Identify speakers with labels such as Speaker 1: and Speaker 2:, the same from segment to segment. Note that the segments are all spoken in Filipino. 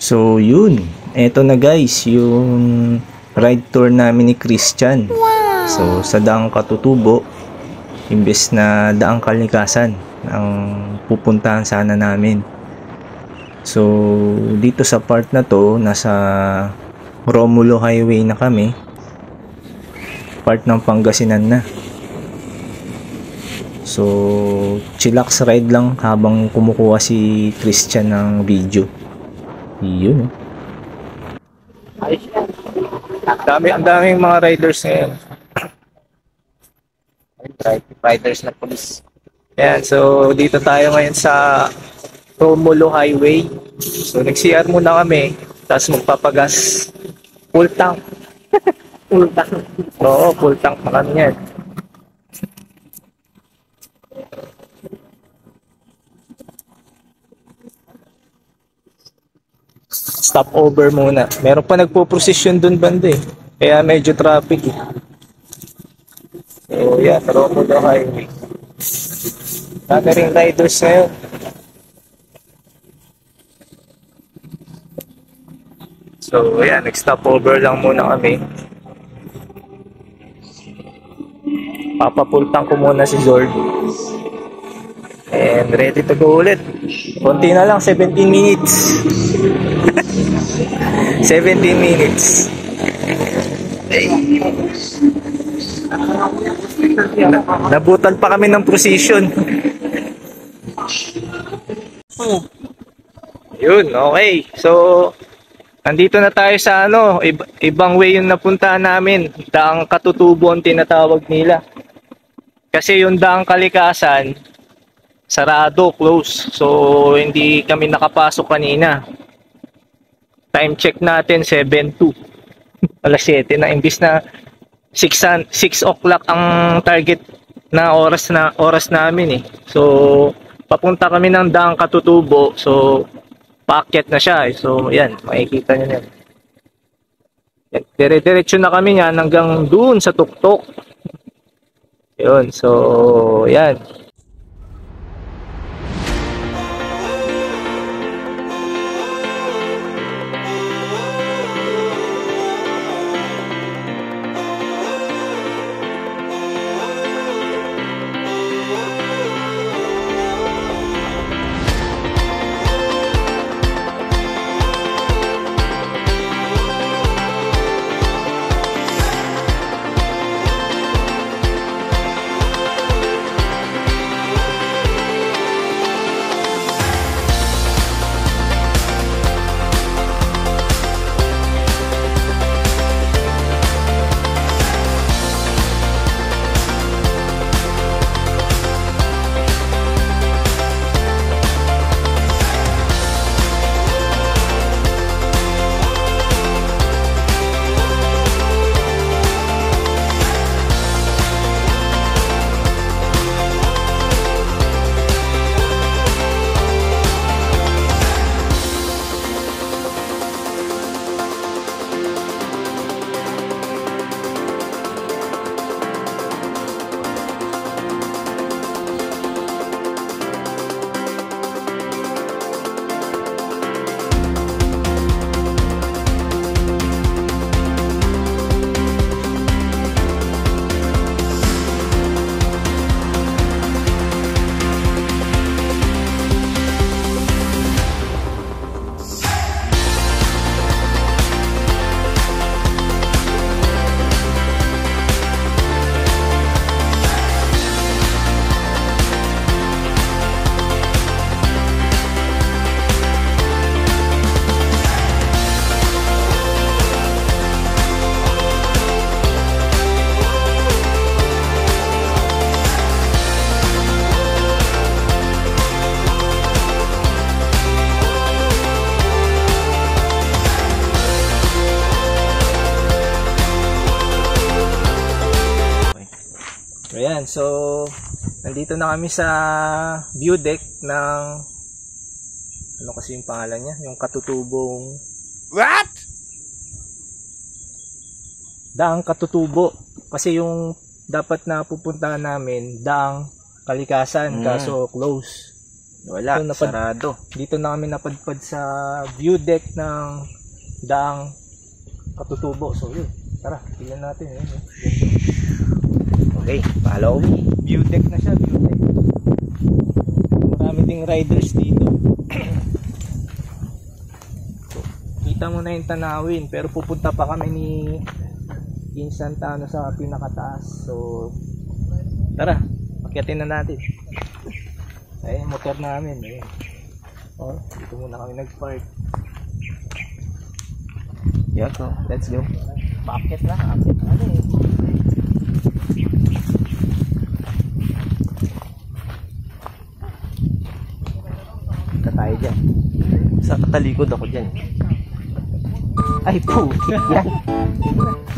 Speaker 1: So yun, eto na guys yung ride tour namin ni Christian. So sa Daang Katutubo, imbes na Daang Kalikasan ang pupuntahan sana namin. So dito sa part na to, nasa Romulo Highway na kami, part ng Pangasinan na. So chillax ride lang habang kumukuha si Christian ng video. Yun. Ang daming mga riders ngayon. Riders na police. Ayan, so dito tayo ngayon sa Romulo Highway. So nag-CR muna kami, tapos magpapagas. Full tank. Full tank. Oo, full tank na kami yan. Stop over muna. Meron pa nagpo-procession dun banda eh. Kaya medyo traffic eh. So yan, Romulo Highway. Dami ring riders ngayon. So yan, nag-stop over lang muna kami. Papapultang ko muna si Zord. And ready to go ulit. Konti na lang, 17 minutes. 17 minutes. Nabutan pa kami ng procession. Yun, okay. So, nandito na tayo sa ibang way yung napuntahan namin. Daang Katutubo ang tinatawag nila. Kasi yung Daang Kalikasan, sarado, close. So, hindi kami nakapasok kanina. Time check natin, 7:02. Alas 7 na. Imbis na 6 o'clock ang target na oras namin eh. So, papunta kami ng Daang Katutubo. So, paakyat na siya eh. So, yan. Makikita nyo yan. Dire-diretso na kami yan hanggang doon sa tuktok. Yun. So, yan. Ayan, so nandito na kami sa view deck ng ano kasi yung pangalan niya, yung Katutubong
Speaker 2: What?
Speaker 1: Daang Katutubo. Kasi yung dapat na pupuntahan namin Daang Kalikasan, kaso close.
Speaker 2: Wala,
Speaker 1: So,
Speaker 2: sarado.
Speaker 1: Dito na kami napadpad sa view deck ng daang Katutubo. So yun, tara, tingnan natin. Yun.
Speaker 2: Okay, follow me.
Speaker 1: View deck na siya, view deck. Marami ding riders dito. So, kita mo na yung tanawin, pero pupunta pa kami ni Santano sa pinakataas. So tara, akyatin na natin. Ayun, motor namin. Ayun. Oh, dito muna kami nag-park.
Speaker 2: Yeah, go. Let's go.
Speaker 1: Bakit na? Akit na eh.
Speaker 2: Punta tayo dyan. Sa katalikod ako dyan. Ay, puti yan.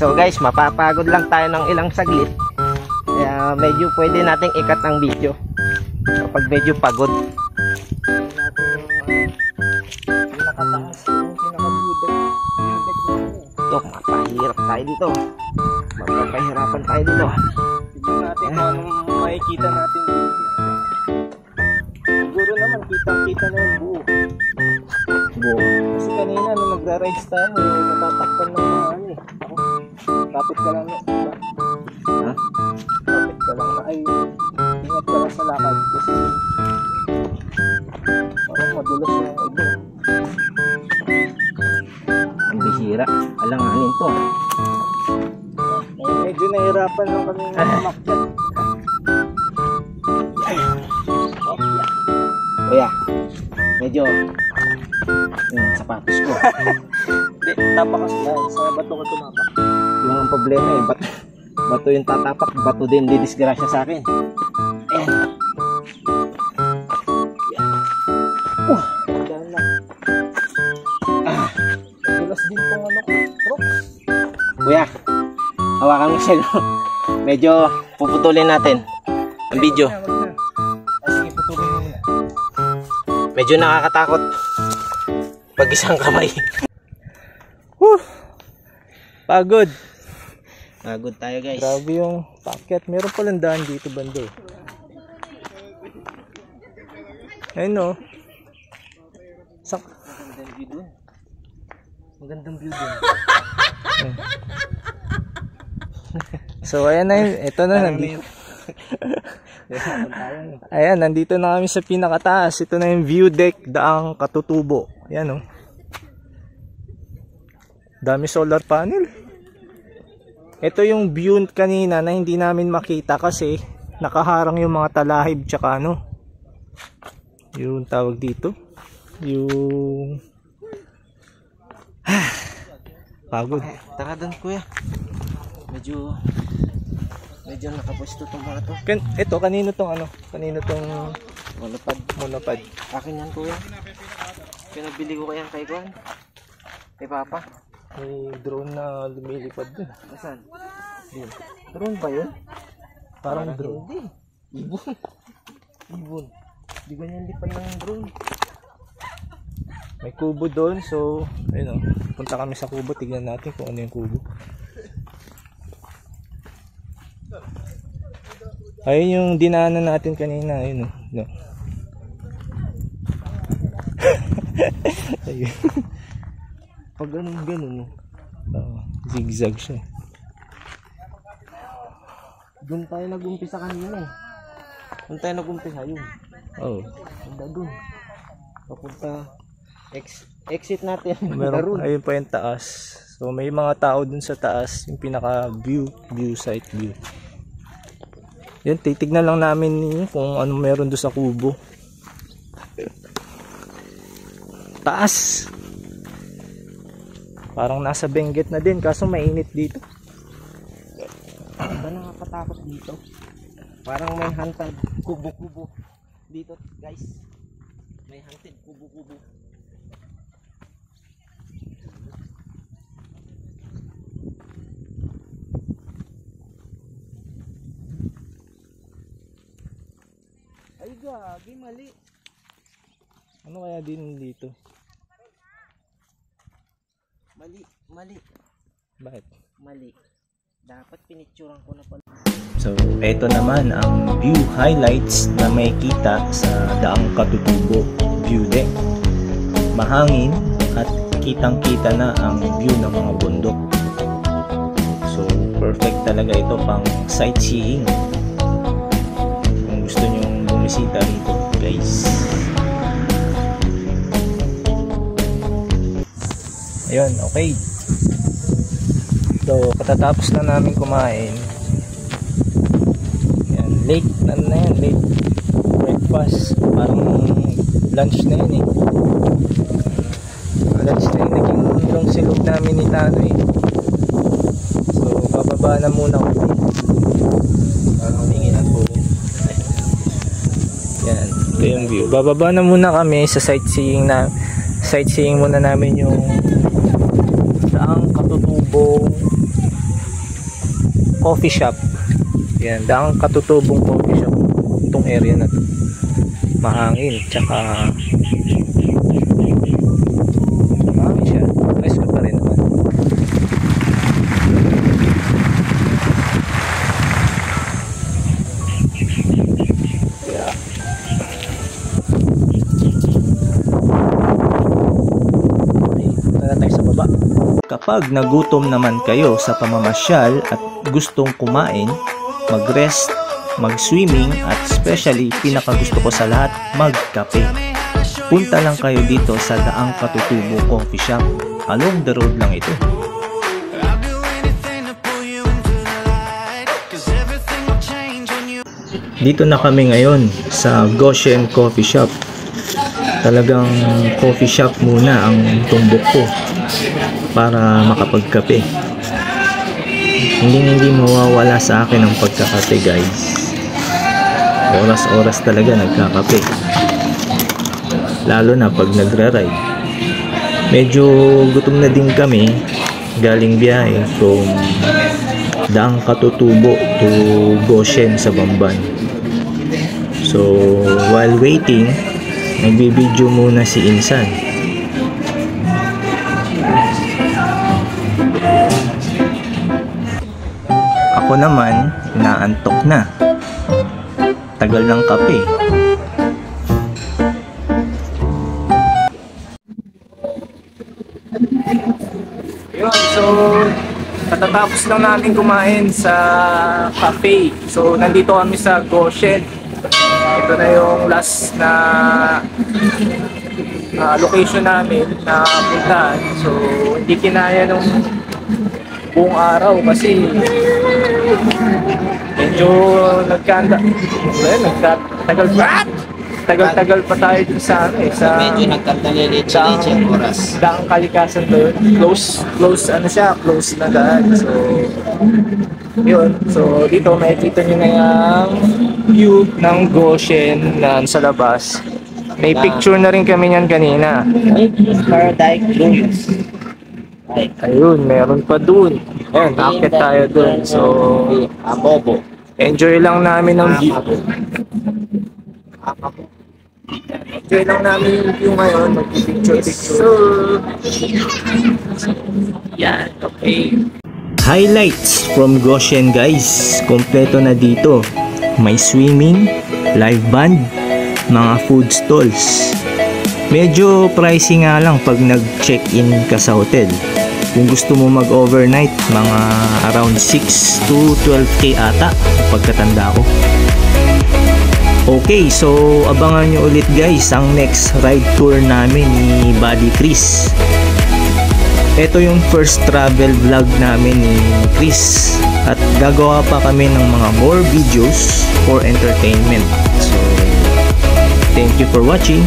Speaker 2: So guys, mapapagod lang tayo ng ilang saglit. Kaya medyo pwede nating ikat ang video kapag medyo pagod.
Speaker 1: Pinakataas yung pinaka-view deck
Speaker 2: Ito, mapahirap tayo dito. Mapapahirapan tayo dito.
Speaker 1: tignan natin kung anong makikita natin dito. Siguro naman kitang-kita na yung buo. Kasi kanina nung nagra-rides tayo, natatakpan ng mga ano eh. Ako, kapit ka lang na, diba?
Speaker 2: Ha?
Speaker 1: Kapit ka lang na, ay, ingat ka lang sa lakad. Kasi, parang madulas yung iba.
Speaker 2: Ang bihira. Alanganin to.
Speaker 1: Medyo nahirapan lang kami umakyat.
Speaker 2: Kuya, medyo yung sapatos ko.
Speaker 1: Hindi, tapakas yan. Sa bato ka tumapak.
Speaker 2: Yung ang problema eh, bato yung tatapak, bato din didisgrasya sa akin. Ayan.
Speaker 1: Diyan na. Madulas din tong ano ko. Brooks.
Speaker 2: Kuya, hawakan mo siya. Medyo puputulin natin ang video.
Speaker 1: Wag na. Sige, putulin mo muna.
Speaker 2: Medyo nakakatakot pag isang kamay.
Speaker 1: Woo! Pagod.
Speaker 2: Pagod tayo guys.
Speaker 1: Grabe yung packet. Meron palang daan dito banda eh. Ayun o.
Speaker 2: Magandang view dun. Magandang view dun.
Speaker 1: So ayan na yun. Ito na nandito. Ayan, nandito na kami sa pinakataas. Ito na yung view deck daang Katutubo. Ayan o. Dami solar panel. Ito yung view kanina na hindi namin makita kasi nakaharang yung mga talahib tsaka ano. Yung tawag dito. Yung pagod.
Speaker 2: Tara dun kuya. Medyo nakapwesto tong mga to.
Speaker 1: Ito kanino tong ano? Kanino tong monopod?
Speaker 2: Akin yan kuya. Pinabili ko kaya kay Juan. Kay Papa.
Speaker 1: May drone na lumilipad dun.
Speaker 2: Asan?
Speaker 1: Yun.
Speaker 2: Drone ba yun?
Speaker 1: Parang drone.
Speaker 2: Hindi. Ibon. Ibon. Di ganyan lipan ng drone.
Speaker 1: May kubo doon. So, ayun o. Punta kami sa kubo. Tignan natin kung ano yung kubo. Ayun yung dinaanan natin kanina. Ayun o. No. Ayun.
Speaker 2: Pag ganun.
Speaker 1: Zigzag siya.
Speaker 2: Doon tayo nag-umpisa kanina eh. Doon tayo nag-umpisa yun.
Speaker 1: Oh.
Speaker 2: Handa doon. Papunta. Exit natin.
Speaker 1: Meron, ayun pa yung taas. So may mga tao dun sa taas. Yung pinaka view site view. Yan, titignan lang namin kung ano meron doon sa kubo. Taas. Parang nasa Benguet na din kaso mainit dito.
Speaker 2: Ba nakakatakot dito? Parang may haunted kubo-kubo dito guys. May haunted kubo-kubo. Ay gagi, mali.
Speaker 1: Ano kaya din dito?
Speaker 2: Mali.
Speaker 1: Bakit?
Speaker 2: Mali. Dapat pinicturan ko na pala.
Speaker 1: So, ito naman ang view highlights na may kita sa Daang Katutubo view deck. Mahangin at kitang-kita na ang view ng mga bundok. So, perfect talaga ito pang sightseeing. Kung gusto nyong bumisita rito, guys. Ayun, okay. So, katatapos na namin kumain. Yan, late na yan, late breakfast. Parang lunch na yun eh. Lunch na yun, naging long silog namin ni Tano eh. So, bababa na muna ako. Parang humingi ng tulong. Yan, ito yung view. Bababa na muna kami sa sightseeing na muna namin yung Daang Katutubo coffee shop. Yan, Daang Katutubong coffee shop. Itong area na to. Mahangin, tsaka mahangin siya. Presko pa rin naman. Yeah. Okay, tara tayo sa baba. Kapag nagutom naman kayo sa pamamasyal at gustong kumain, mag-rest, mag-swimming at especially pinakagusto ko sa lahat, magkape. Punta lang kayo dito sa Daang Katutubo Coffee Shop. Along the road lang ito. Dito na kami ngayon sa Goshen Coffee Shop. Talagang coffee shop muna ang tumbok ko para makapagkape. Hindi mawawala sa akin ang pagkakape, guys. Oras-oras talaga nagkakape. Lalo na pag nagra-ride. Medyo gutom na din kami galing biyahe from Daang Katutubo to Goshen sa Bamban. So, while waiting, nagbibideo muna si Insan. Ako naman, naantok na. Tagal ng kape. Yun, so katatapos lang natin kumain sa cafe. So nandito kami sa Goshen. Ito na yung last na location namin na puntahan. So hindi kinaya nung buong araw kasi medyo tagal pa tayo dun sa
Speaker 2: Medyo nagkatali-litsi ang oras.
Speaker 1: Daang Kalikasan doon. Close na daan. So yun. So dito makikita nyo na yung view ng Goshen na sa labas. May picture na rin kami niyan kanina.
Speaker 2: Paradise Cruise.
Speaker 1: Ayun, meron pa dun. Ayun, akit tayo dun. So,
Speaker 2: Abobo.
Speaker 1: enjoy lang namin ang view. Enjoy lang namin yung view ngayon. Mag-picture. Yan, okay. Highlights from Goshen, guys. Kompleto na dito. May swimming, live band, mga food stalls. Medyo pricey nga lang pag nag-check-in ka sa hotel. Kung gusto mo mag-overnight, mga around 6 to 12k ata pagkatanda ko. Okay, so abangan nyo ulit guys ang next ride tour namin ni Buddy Chris. Ito yung first travel vlog namin ni Chris at gagawa pa kami ng mga more videos for entertainment. So, thank you for watching.